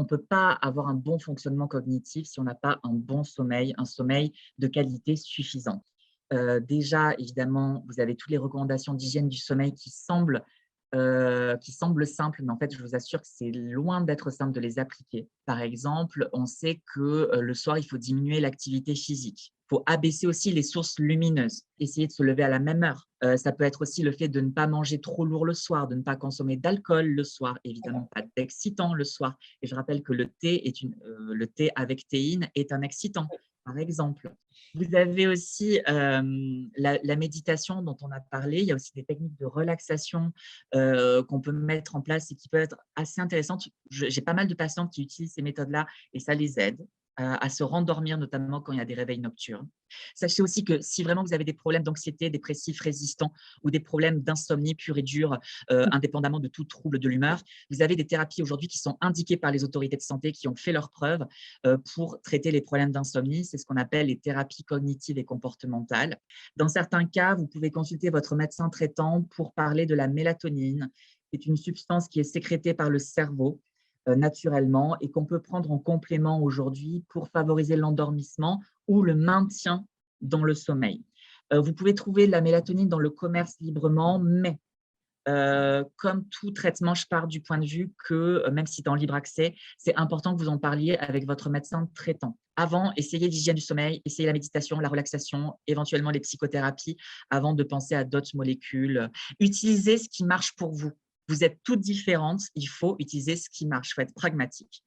on ne peut pas avoir un bon fonctionnement cognitif si on n'a pas un bon sommeil, un sommeil de qualité suffisant. Déjà, évidemment, vous avez toutes les recommandations d'hygiène du sommeil qui semblent simples, mais en fait, je vous assure que c'est loin d'être simple de les appliquer. Par exemple, on sait que le soir, il faut diminuer l'activité physique. Il faut abaisser aussi les sources lumineuses, essayer de se lever à la même heure. Ça peut être aussi le fait de ne pas manger trop lourd le soir, de ne pas consommer d'alcool le soir, évidemment pas d'excitant le soir. Et je rappelle que le thé avec théine est un excitant, par exemple. Vous avez aussi la méditation dont on a parlé. Il y a aussi des techniques de relaxation qu'on peut mettre en place et qui peuvent être assez intéressantes. J'ai pas mal de patients qui utilisent ces méthodes-là et ça les aide à se rendormir, notamment quand il y a des réveils nocturnes. Sachez aussi que si vraiment vous avez des problèmes d'anxiété dépressif résistant ou des problèmes d'insomnie pure et dure, indépendamment de tout trouble de l'humeur, vous avez des thérapies aujourd'hui qui sont indiquées par les autorités de santé, qui ont fait leurs preuves pour traiter les problèmes d'insomnie. C'est ce qu'on appelle les thérapies cognitives et comportementales. Dans certains cas, vous pouvez consulter votre médecin traitant pour parler de la mélatonine, qui est une substance qui est sécrétée par le cerveau naturellement et qu'on peut prendre en complément aujourd'hui pour favoriser l'endormissement ou le maintien dans le sommeil. Vous pouvez trouver la mélatonine dans le commerce librement, mais comme tout traitement, je pars du point de vue que, même si c'est en libre accès, c'est important que vous en parliez avec votre médecin traitant. Avant, essayez l'hygiène du sommeil, essayez la méditation, la relaxation, éventuellement les psychothérapies, avant de penser à d'autres molécules. Utilisez ce qui marche pour vous. Vous êtes toutes différentes, il faut utiliser ce qui marche, il faut être pragmatique.